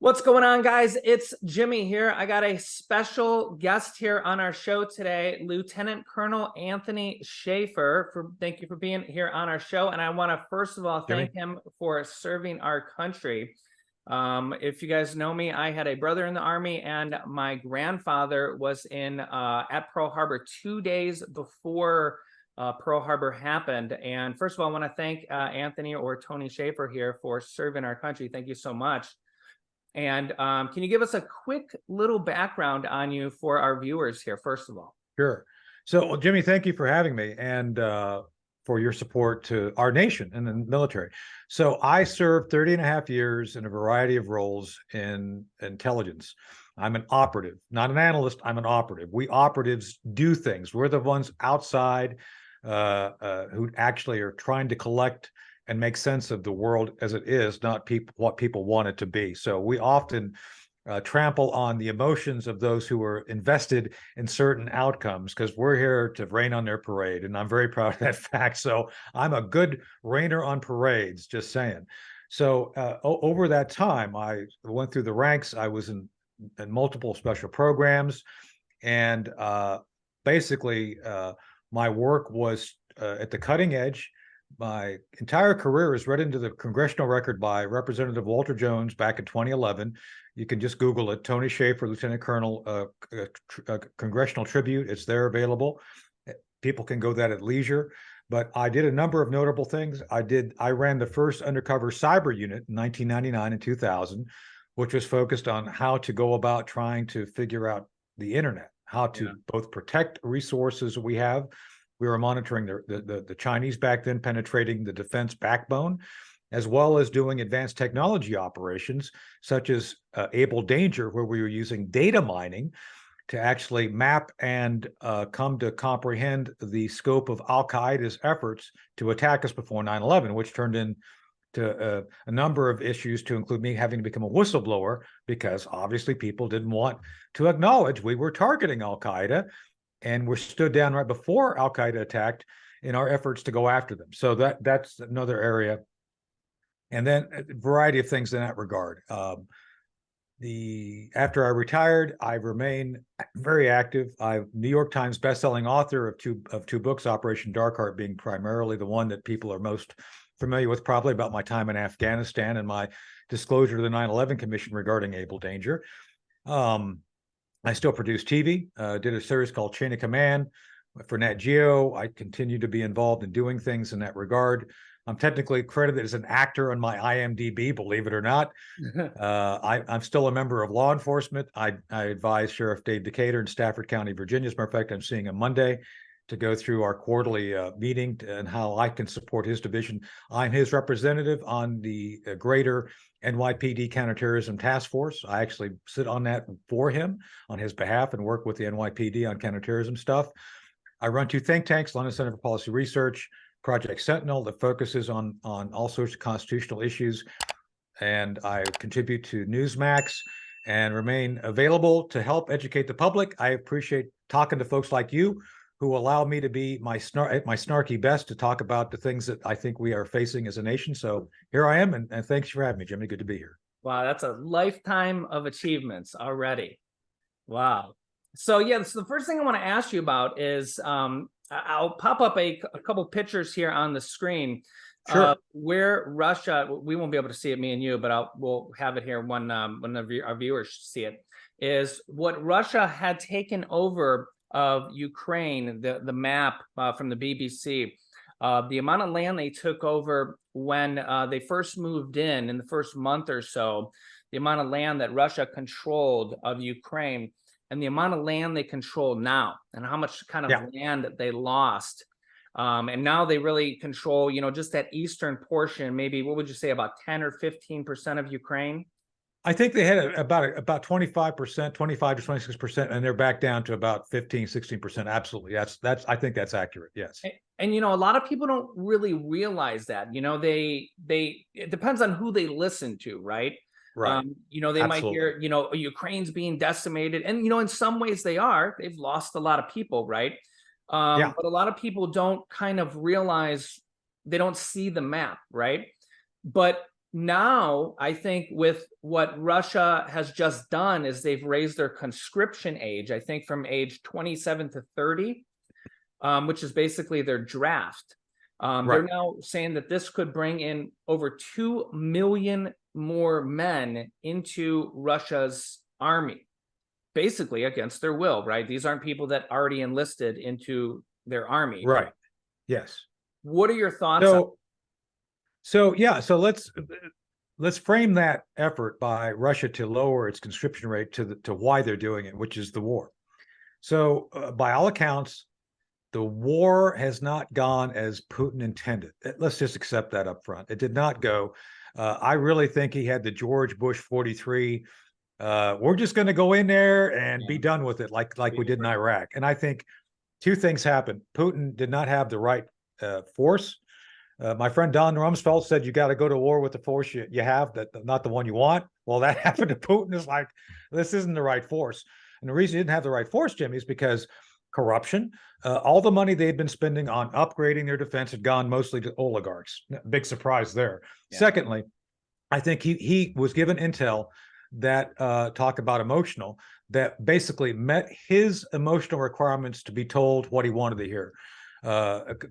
What's going on, guys? It's Jimmy here. I got a special guest here on our show today, Lieutenant Colonel Anthony Shaffer. Thank you for being here on our show. And I want to first of all Jimmy? thank him for serving our country. If you guys know me, I had a brother in the Army, and my grandfather was in at Pearl Harbor 2 days before Pearl Harbor happened. And first of all, I want to thank Anthony or Tony Shaffer here for serving our country. Thank you so much. And can you give us a quick little background on you for our viewers here, first of all? Sure. So, well, Jimmy, thank you for having me and for your support to our nation and the military. So I served 30 and a half years in a variety of roles in intelligence. I'm an operative, not an analyst. I'm an operative. We operatives do things. We're the ones outside who actually are trying to collect and make sense of the world as it is, not what people want it to be. So we often trample on the emotions of those who are invested in certain outcomes because we're here to rain on their parade. And I'm very proud of that fact. So I'm a good rainer on parades, just saying. So over that time, I went through the ranks. I was in multiple special programs. And basically, my work was at the cutting edge. My entire career is read into the congressional record by Representative Walter Jones back in 2011. You can just Google it, Tony Shaffer, Lieutenant Colonel, Congressional Tribute. It's there available. People can go that at leisure. But I did a number of notable things. I ran the first undercover cyber unit in 1999 and 2000, which was focused on how to go about trying to figure out the internet, how to both protect resources we have. We were monitoring the Chinese back then penetrating the defense backbone, as well as doing advanced technology operations, such as Able Danger, where we were using data mining to actually map and come to comprehend the scope of Al-Qaeda's efforts to attack us before 9/11, which turned into a number of issues, to include me having to become a whistleblower, because obviously people didn't want to acknowledge we were targeting Al-Qaeda. And we're stood down right before Al-Qaeda attacked in our efforts to go after them. So that's another area. And then a variety of things in that regard. After I retired, I remain very active. I'm New York Times bestselling author of two books, Operation Dark Heart being primarily the one that people are most familiar with, probably about my time in Afghanistan and my disclosure to the 9/11 Commission regarding Able Danger. I still produce TV, did a series called Chain of Command for Nat Geo. I continue to be involved in doing things in that regard. I'm technically credited as an actor on my IMDb, believe it or not. I'm still a member of law enforcement. I advise Sheriff Dave Decatur in Stafford County, Virginia. As a matter of fact, I'm seeing him Monday to go through our quarterly meeting and how I can support his division. I'm his representative on the greater NYPD Counterterrorism Task Force. I actually sit on that for him on his behalf and work with the NYPD on counterterrorism stuff. I run two think tanks, London Center for Policy Research, Project Sentinel, that focuses on all sorts of constitutional issues. And I contribute to Newsmax and remain available to help educate the public. I appreciate talking to folks like you who allow me to be my snarky best to talk about the things that I think we are facing as a nation. So here I am, and thanks for having me, Jimmy. Good to be here. Wow, that's a lifetime of achievements already. Wow. So yeah, so the first thing I want to ask you about is I'll pop up a couple pictures here on the screen. Sure. Where Russia, we won't be able to see it, me and you, but we'll have it here when our viewers see it, is what Russia had taken over of Ukraine, the map from the BBC, the amount of land they took over when they first moved in the first month or so, the amount of land that Russia controlled of Ukraine, and the amount of land they control now, and how much kind of land they lost. And now they really control, just that eastern portion, maybe, what would you say, about 10 or 15% of Ukraine? I think they had about 25%, 25 to 26%, and they're back down to about 15, 16%. Absolutely. That's I think that's accurate. Yes. And a lot of people don't really realize that. It depends on who they listen to, right? Right. They might hear, Ukraine's being decimated. And, in some ways they are. They've lost a lot of people, right? But a lot of people don't kind of realize, they don't see the map, right? But now I think with what Russia has just done is they've raised their conscription age, I think from age 27 to 30, which is basically their draft. They're Right. now saying that this could bring in over 2 million more men into Russia's army, basically against their will, right? These aren't people that already enlisted into their army. Right. Yes. What are your thoughts on? So let's frame that effort by Russia to lower its conscription rate to why they're doing it, which is the war. So by all accounts, the war has not gone as Putin intended. Let's just accept that up front. It did not go. I really think he had the George Bush 43. We're just going to go in there and be done with it, like we did in Iraq. And I think two things happened. Putin did not have the right force. My friend Don Rumsfeld said you got to go to war with the force you have, that not the one you want. Well, that happened to Putin. Is like, this isn't the right force. And the reason he didn't have the right force, Jimmy, is because corruption. All the money they'd been spending on upgrading their defense had gone mostly to oligarchs. Big surprise there. Yeah. Secondly, I think he was given intel that talk about emotional, that basically met his emotional requirements to be told what he wanted to hear.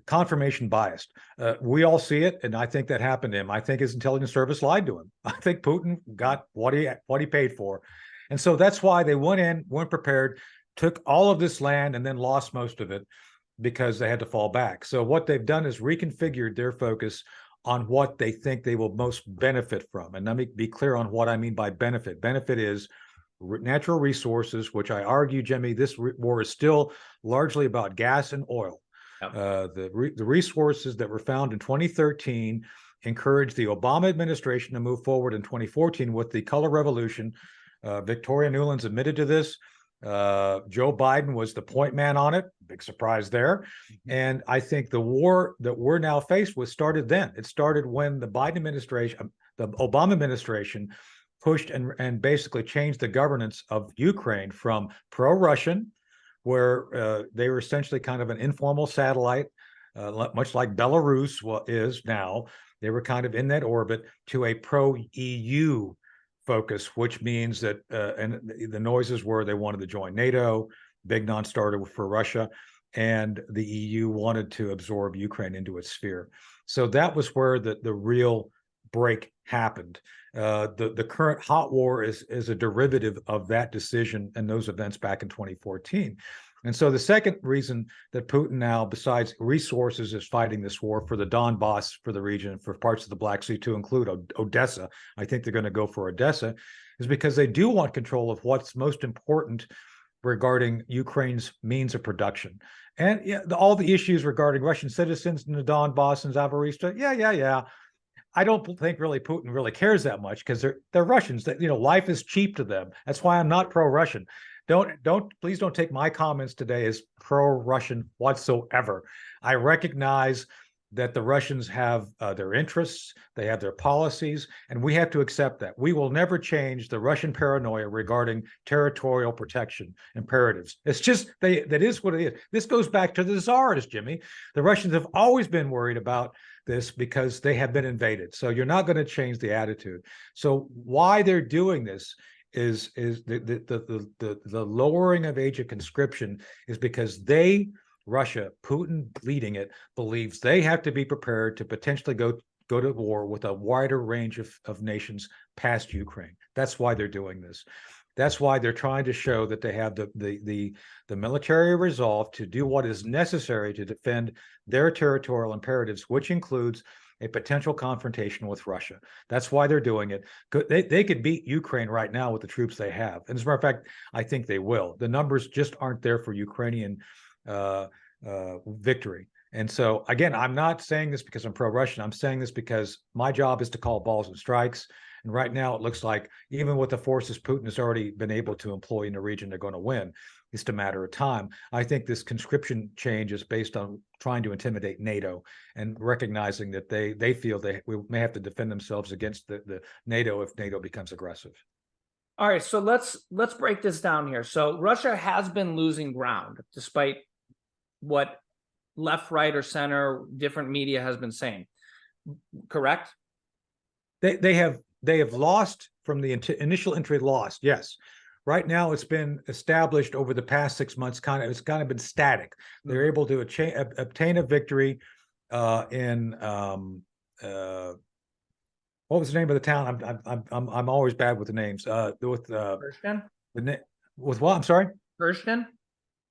Confirmation biased. We all see it, and I think that happened to him. I think his intelligence service lied to him. I think Putin got what he paid for. And so that's why they weren't prepared, took all of this land and then lost most of it because they had to fall back. So what they've done is reconfigured their focus on what they think they will most benefit from. And let me be clear on what I mean by benefit. Benefit is natural resources, which I argue, Jimmy, this war is still largely about gas and oil. Yep. The resources that were found in 2013 encouraged the Obama administration to move forward in 2014 with the color revolution. Victoria Nuland's admitted to this. Joe Biden was the point man on it. Big surprise there. Mm-hmm. And I think the war that we're now faced with started then. It started when the Biden administration, the Obama administration, pushed and basically changed the governance of Ukraine from pro-Russian, where they were essentially kind of an informal satellite, much like Belarus is now. They were kind of in that orbit, to a pro-EU focus, which means that, and the noises were they wanted to join NATO, big non-starter for Russia, and the EU wanted to absorb Ukraine into its sphere. So that was where the real break happened. The current hot war is a derivative of that decision and those events back in 2014. And so the second reason that Putin now, besides resources, is fighting this war for the Donbass, for the region, for parts of the Black Sea, to include Odessa, I think they're going to go for Odessa, is because they do want control of what's most important regarding Ukraine's means of production. And all the issues regarding Russian citizens in the Donbass and Zaporizhzhia, yeah. I don't think really Putin really cares that much, because they're Russians. That, life is cheap to them. That's why I'm not pro-Russian. Please don't take my comments today as pro-Russian whatsoever. I recognize that the Russians have their interests, they have their policies, and we have to accept that. We will never change the Russian paranoia regarding territorial protection imperatives. It's just, that is what it is. This goes back to the Tsars, Jimmy. The Russians have always been worried about this because they have been invaded. So you're not going to change the attitude. So why they're doing this is the lowering of age of conscription is because Russia, Putin leading it, believes they have to be prepared to potentially go to war with a wider range of nations past Ukraine. That's why they're doing this. That's why they're trying to show that they have the military resolve to do what is necessary to defend their territorial imperatives, which includes a potential confrontation with Russia. That's why they're doing it. They could beat Ukraine right now with the troops they have. And as a matter of fact, I think they will. The numbers just aren't there for Ukrainian victory. And so, again, I'm not saying this because I'm pro-Russian. I'm saying this because my job is to call balls and strikes. And right now, it looks like even with the forces Putin has already been able to employ in the region, they're going to win. It's a matter of time. I think this conscription change is based on trying to intimidate NATO and recognizing that they feel we may have to defend themselves against the NATO if NATO becomes aggressive. All right, so let's break this down here. So Russia has been losing ground, despite what left, right, or center, different media has been saying. Correct? They have lost from the initial entry lost. Yes. Right now, it's been established over the past 6 months. It's kind of been static. They're able to obtain a victory in what was the name of the town? I'm always bad with the names. Kirsten? With what? I'm sorry. Kirsten?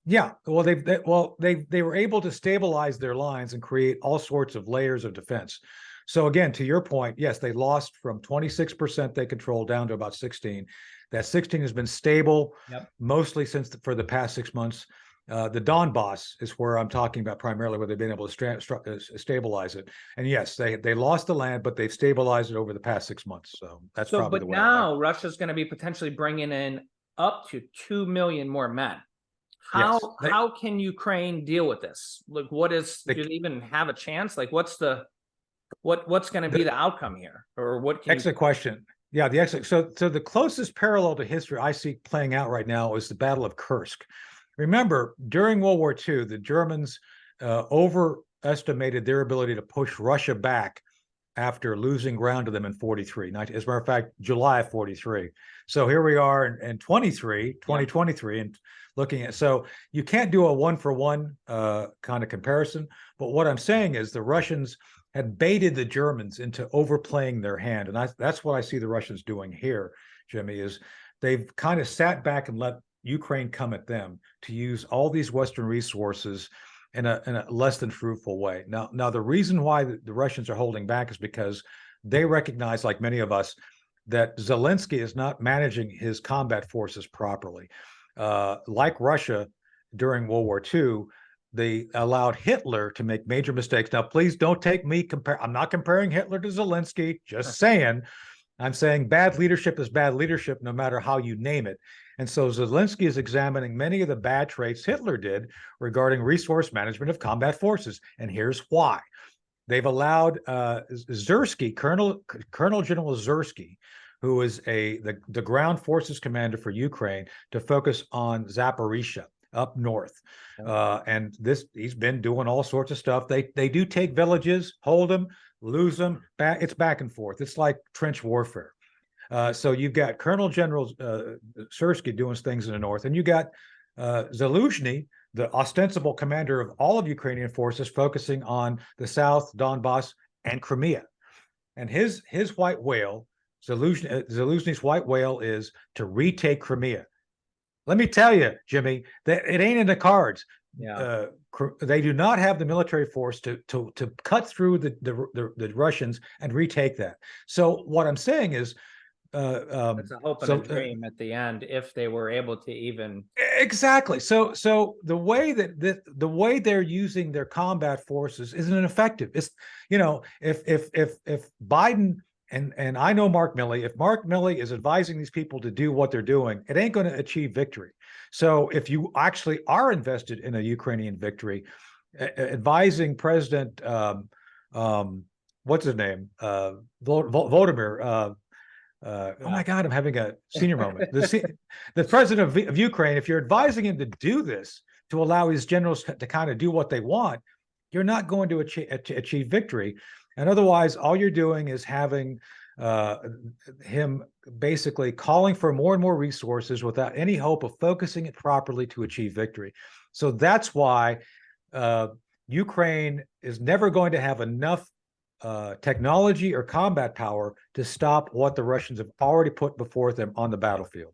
Yeah. Well, they were able to stabilize their lines and create all sorts of layers of defense. So again, to your point, yes, they lost from 26% they control down to about 16. That 16 has been stable mostly for the past 6 months. The Donbass is where I'm talking about primarily, where they've been able to stabilize it. And yes, they lost the land, but they've stabilized it over the past 6 months. So that's probably the way. But now Russia's going to be potentially bringing in up to 2 million more men. How can Ukraine deal with this? Like, do they even have a chance? Like, what's going to be the outcome here, or what? Excellent question. Yeah, so the closest parallel to history I see playing out right now is the Battle of Kursk. Remember, during World War II, the Germans overestimated their ability to push Russia back after losing ground to them in 43. As a matter of fact, July of 43. So here we are in 2023, and looking at, so you can't do a one-for-one kind of comparison. But what I'm saying is the Russians had baited the Germans into overplaying their hand. And that's what I see the Russians doing here, Jimmy, is they've kind of sat back and let Ukraine come at them to use all these Western resources in a less than fruitful way. Now the reason why the Russians are holding back is because they recognize, like many of us, that Zelensky is not managing his combat forces properly. Like Russia during World War II, they allowed Hitler to make major mistakes. Now, please don't take me I'm not comparing Hitler to Zelensky, just saying. I'm saying bad leadership is bad leadership, no matter how you name it. And so Zelensky is examining many of the bad traits Hitler did regarding resource management of combat forces. And here's why. They've allowed Zursky, Colonel General Zursky, who is the ground forces commander for Ukraine, to focus on Zaporizhia up north. And he's been doing all sorts of stuff. They do take villages, hold them, lose them. It's back and forth. It's like trench warfare. So you've got Colonel General Zursky doing things in the north, and you got Zaluzhny, the ostensible commander of all of Ukrainian forces, focusing on the south, Donbass, and Crimea. And his white whale, Zaluzhny's white whale, is to retake Crimea. Let me tell you, Jimmy, that it ain't in the cards. Yeah. They do not have the military force to cut through the Russians and retake that. So what I'm saying is, it's a hope and a dream at the end if they were able to even. Exactly. So the way the way they're using their combat forces isn't effective. It's, if Biden and I know Mark Milley, if Mark Milley is advising these people to do what they're doing, it ain't going to achieve victory. So if you actually are invested in a Ukrainian victory, advising President, what's his name, Volodymyr. Oh my God, I'm having a senior moment. The president of Ukraine, if you're advising him to do this, to allow his generals to kind of do what they want, you're not going to achieve victory. And otherwise, all you're doing is having him basically calling for more and more resources without any hope of focusing it properly to achieve victory. So that's why Ukraine is never going to have enough technology or combat power to stop what the Russians have already put before them on the battlefield.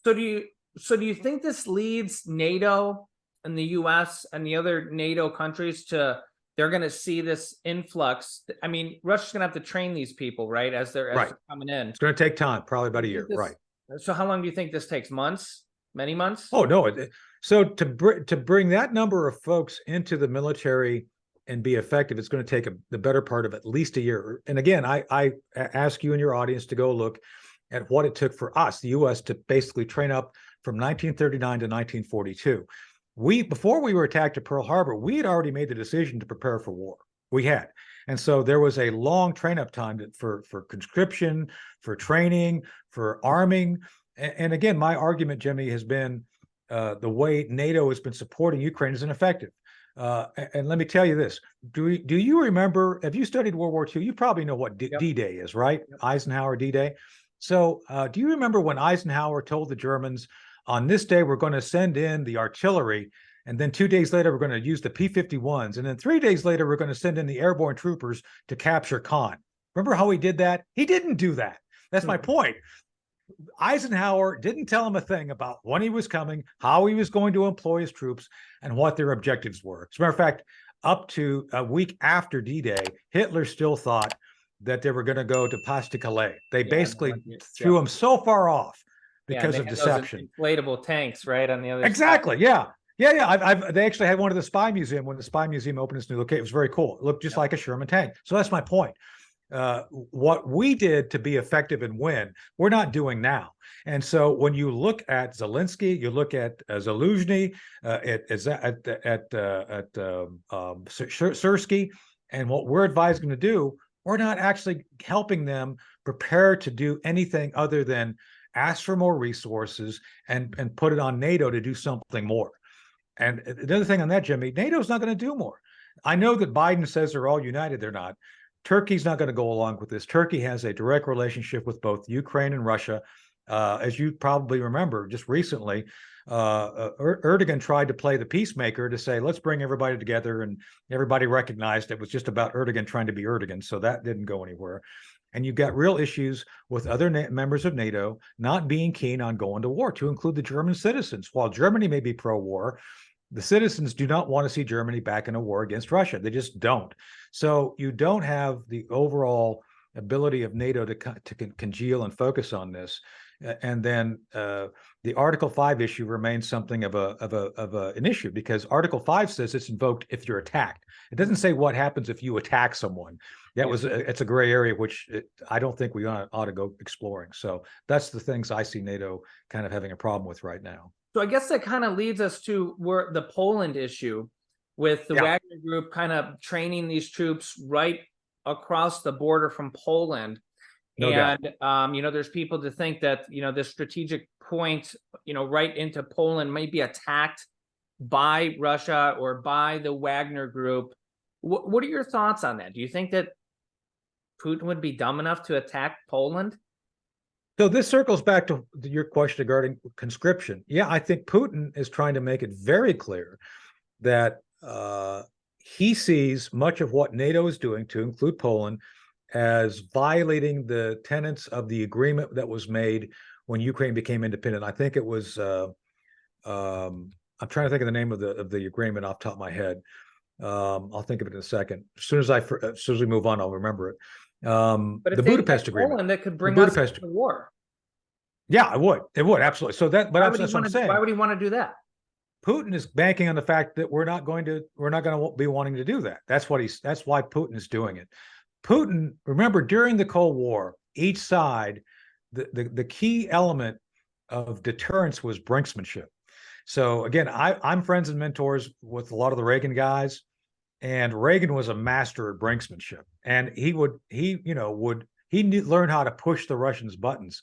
So do you think this leads NATO and the US and the other NATO countries to, they're going to see this influx? I mean, Russia's going to have to train these people, right? As they're coming in. It's going to take time, probably about a year, right? So how long do you think this takes? Months? Many months? Oh, no. So to bring that number of folks into the military and be effective, it's going to take the better part of at least a year. And again, I ask you and your audience to go look at what it took for us, the U.S., to basically train up from 1939 to 1942. Before we were attacked at Pearl Harbor, we had already made the decision to prepare for war. We had. And so there was a long train-up time for conscription, for training, for arming. And again, my argument, Jimmy, has been the way NATO has been supporting Ukraine is ineffective. And let me tell you this: do you remember? Have you studied World War II? You probably know what Yep. D-Day is, right? Yep. Eisenhower D-Day. So, do you remember when Eisenhower told the Germans, "On this day, we're going to send in the artillery, and then 2 days later, we're going to use the P-51s, and then 3 days later, we're going to send in the airborne troopers to capture Caen." Remember how he did that? He didn't do that. That's my point. Eisenhower didn't tell him a thing about when he was coming, how he was going to employ his troops, and what their objectives were. As a matter of fact, up to a week after D-Day, Hitler still thought that they were going to go to Pas-de-Calais. They basically threw him so far off because of deception. Inflatable tanks, right, on the other exactly, side. Yeah. They actually had one at the Spy Museum when the Spy Museum opened its new location. It was very cool. It looked just like a Sherman tank. So that's my point. What we did to be effective and win, we're not doing now. And so when you look at Zelensky, you look at Zaluzhny, at Sersky, and what we're advising them to do, we're not actually helping them prepare to do anything other than ask for more resources and put it on NATO to do something more. And the other thing on that, Jimmy, NATO's not going to do more. I know that Biden says they're all united. They're not. Turkey's not going to go along with this. Turkey has a direct relationship with both Ukraine and Russia. As you probably remember, just recently, Erdogan tried to play the peacemaker to say, let's bring everybody together. And everybody recognized it was just about Erdogan trying to be Erdogan. So that didn't go anywhere. And you've got real issues with other members of NATO not being keen on going to war, to include the German citizens. While Germany may be pro-war, the citizens do not want to see Germany back in a war against Russia. They just don't. So you don't have the overall ability of NATO to congeal and focus on this. And then the Article 5 issue remains something of an issue, because Article 5 says it's invoked if you're attacked. It doesn't say what happens if you attack someone. It's a gray area, which I don't think we ought to go exploring. So that's the things I see NATO kind of having a problem with right now. So I guess that kind of leads us to where the Poland issue, with the Wagner Group kind of training these troops right across the border from Poland. No doubt. There's people to think that, the strategic point, right into Poland may be attacked by Russia or by the Wagner Group. What are your thoughts on that? Do you think that Putin would be dumb enough to attack Poland? So this circles back to your question regarding conscription. Yeah, I think Putin is trying to make it very clear that he sees much of what NATO is doing, to include Poland, as violating the tenets of the agreement that was made when Ukraine became independent. I think it was, I'm trying to think of the name of the agreement off the top of my head. I'll think of it in a second. As soon as we move on, I'll remember it. But the Budapest Agreement. Poland, that could bring us to war. Yeah, it would absolutely. So that's what I'm saying. Why would he want to do that? Putin is banking on the fact that we're not going to be wanting to do that. That's why Putin is doing it. Putin, remember, during the Cold War, each side, the key element of deterrence was brinksmanship. So again, I'm friends and mentors with a lot of the Reagan guys, and Reagan was a master at brinksmanship, and he learned how to push the Russians' buttons.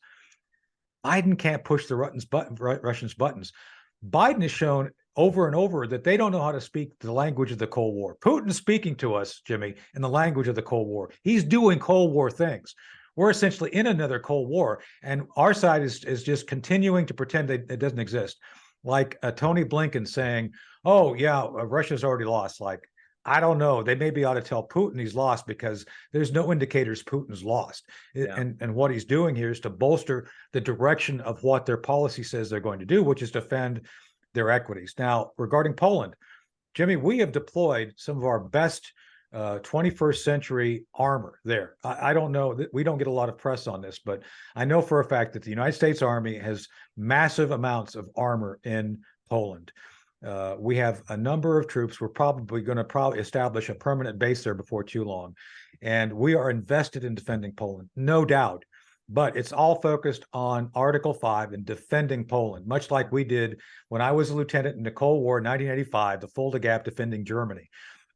Biden can't push the Russians' buttons. Biden has shown over and over that they don't know how to speak the language of the Cold War. Putin's speaking to us, Jimmy, in the language of the Cold War. He's doing Cold War things. We're essentially in another Cold War, and our side is just continuing to pretend that it doesn't exist. Like Tony Blinken saying, "Oh yeah, Russia's already lost." Like, I don't know. They maybe ought to tell Putin he's lost, because there's no indicators Putin's lost. Yeah. And what he's doing here is to bolster the direction of what their policy says they're going to do, which is defend their equities. Now, regarding Poland, Jimmy, we have deployed some of our best 21st century armor there. I don't know, we don't get a lot of press on this, but I know for a fact that the United States Army has massive amounts of armor in Poland. We have a number of troops. We're probably going to establish a permanent base there before too long. And we are invested in defending Poland, no doubt. But it's all focused on Article 5 and defending Poland, much like we did when I was a lieutenant in the Cold War in 1985, the Fulda Gap defending Germany.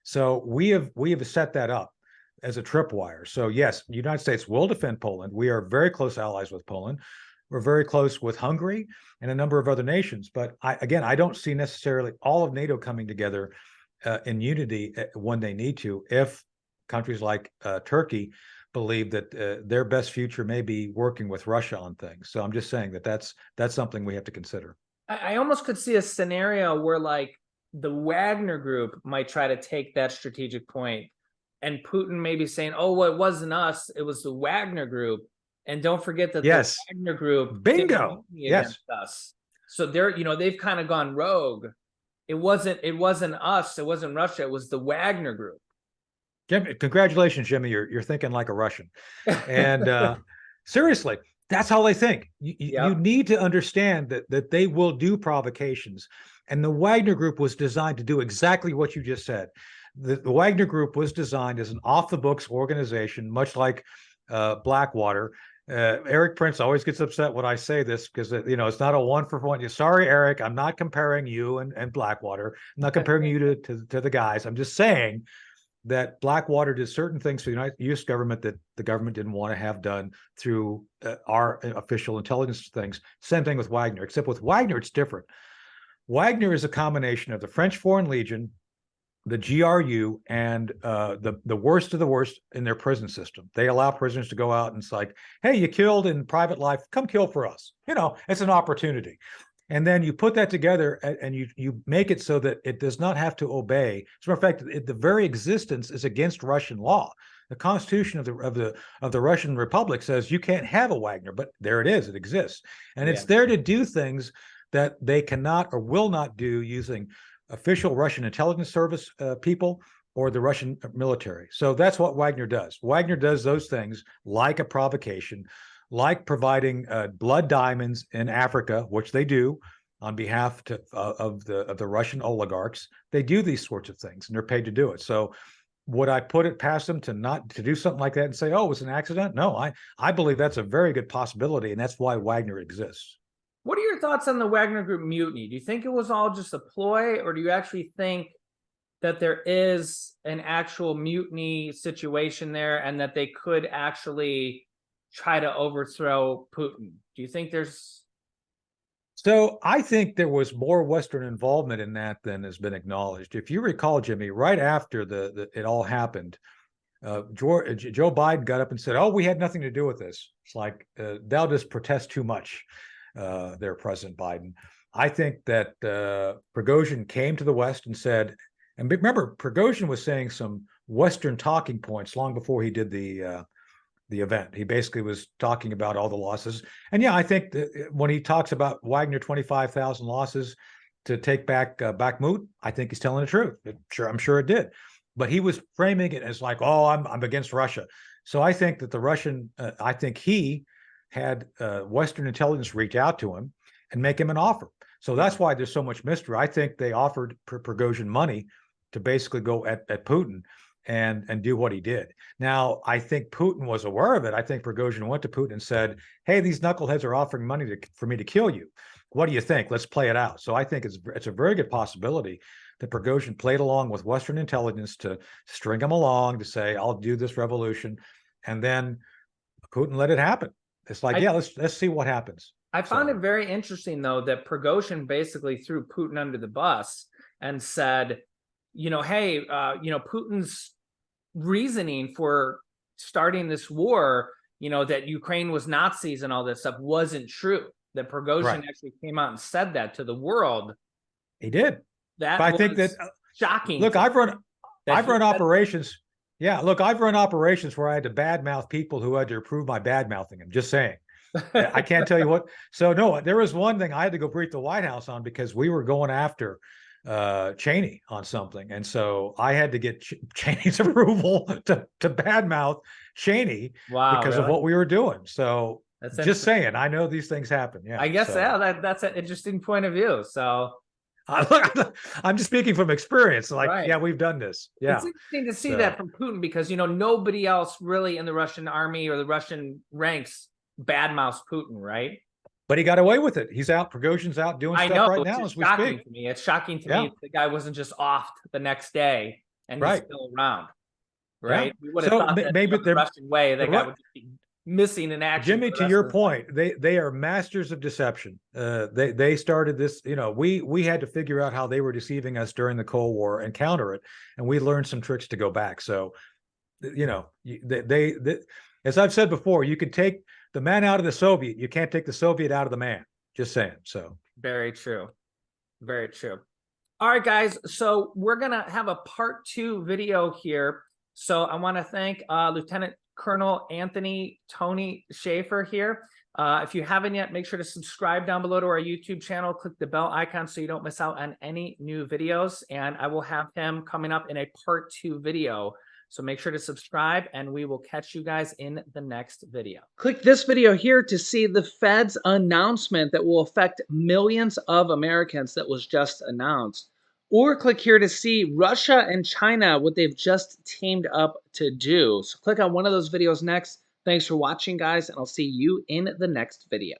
So we have set that up as a tripwire. So yes, the United States will defend Poland. We are very close allies with Poland. We're very close with Hungary and a number of other nations. But I don't see necessarily all of NATO coming together in unity when they need to, if countries like Turkey believe that their best future may be working with Russia on things. So I'm just saying that that's something we have to consider. I almost could see a scenario where like the Wagner group might try to take that strategic point, and Putin may be saying, "Oh, well, it wasn't us; it was the Wagner group." And don't forget that the Yes, Wagner group did bingo. mutiny Yes, against us. So they're, they've kind of gone rogue. It wasn't us. It wasn't Russia. It was the Wagner group. Jimmy, congratulations, Jimmy. You're thinking like a Russian. And seriously, that's how they think. You need to understand that they will do provocations. And the Wagner Group was designed to do exactly what you just said. The Wagner Group was designed as an off-the-books organization, much like Blackwater. Eric Prince always gets upset when I say this because it's not a one for one. Sorry, Eric, I'm not comparing you and Blackwater. I'm not comparing you to the guys. I'm just saying that Blackwater did certain things for the U.S. government that the government didn't want to have done through our official intelligence things. Same thing with Wagner, except with Wagner, it's different. Wagner is a combination of the French Foreign Legion, the GRU, and the worst of the worst in their prison system. They allow prisoners to go out and it's like, hey, you killed in private life, come kill for us. It's an opportunity. And then you put that together and you make it so that it does not have to obey. As a matter of fact, the very existence is against Russian law. The Constitution of the Russian Republic says you can't have a Wagner, but there it is. It exists, and it's there to do things that they cannot or will not do using official Russian intelligence service people or the Russian military. So that's what Wagner does. Wagner does those things like a provocation, like providing blood diamonds in Africa, which they do on behalf of the Russian oligarchs. They do these sorts of things, and they're paid to do it. So would I put it past them to do something like that and say, "Oh, it was an accident"? No, I believe that's a very good possibility, and that's why Wagner exists. What are your thoughts on the Wagner Group mutiny? Do you think it was all just a ploy, or do you actually think that there is an actual mutiny situation there and that they could actually try to overthrow Putin? Do you think there's... So I think there was more Western involvement in that than has been acknowledged. If you recall, Jimmy, right after it all happened, Joe Biden got up and said, "Oh, we had nothing to do with this." It's like they'll just protest too much. Their President Biden. I think that Prigozhin came to the West and said, and remember, Prigozhin was saying some Western talking points long before he did the event. He basically was talking about all the losses. And yeah, I think that when he talks about Wagner 25,000 losses to take back Bakhmut, I think he's telling the truth. I'm sure it did. But he was framing it as like, "Oh, I'm against Russia." So I think that the Russian, I think he had Western intelligence reach out to him and make him an offer. So that's why there's so much mystery. I think they offered Prigozhin money to basically go at Putin and do what he did. Now, I think Putin was aware of it. I think Prigozhin went to Putin and said, "Hey, these knuckleheads are offering money for me to kill you. What do you think? Let's play it out." So I think it's a very good possibility that Prigozhin played along with Western intelligence to string him along to say, "I'll do this revolution," and then Putin let it happen. It's like, let's see what happens. I found it very interesting, though, that Prigozhin basically threw Putin under the bus and said, hey, Putin's reasoning for starting this war, that Ukraine was Nazis and all this stuff wasn't true. That Prigozhin actually came out and said that to the world. He did. That but I think that shocking. Look, I've run operations. Yeah, look, I've run operations where I had to badmouth people who had to approve my badmouthing. I'm just saying. I can't tell you what. So no, there was one thing I had to go brief the White House on because we were going after Cheney on something, and so I had to get Cheney's approval to badmouth Cheney because of what we were doing. So that's just saying, I know these things happen. Yeah, I guess that's an interesting point of view. So. I'm just speaking from experience. Like, yeah, we've done this. Yeah, it's interesting to see that from Putin because nobody else really in the Russian army or the Russian ranks badmouths Putin, right? But he got away with it. He's out. Prigozhin's out doing stuff right now as we speak. It's shocking to me the guy wasn't just off the next day and he's still around. Right? We would have thought that maybe the Russian way that guy would just be missing in action. Jimmy, for the to rest your of the fight. point, they are masters of deception. They started this. You know, we had to figure out how they were deceiving us during the Cold War and counter it, and we learned some tricks to go back. So, you know, they as I've said before, you can take the man out of the Soviet, you can't take the Soviet out of the man. Just saying. So Very true. Very true. All right, guys. So we're gonna have a part 2 video here. So I want to thank Lieutenant Colonel Anthony Tony Shaffer here. If you haven't yet, make sure to subscribe down below to our YouTube channel. Click the bell icon so you don't miss out on any new videos. And I will have him coming up in a part 2 video. So make sure to subscribe, and we will catch you guys in the next video. Click this video here to see the Fed's announcement that will affect millions of Americans that was just announced. Or click here to see Russia and China, what they've just teamed up to do. So click on one of those videos next. Thanks for watching, guys, and I'll see you in the next video.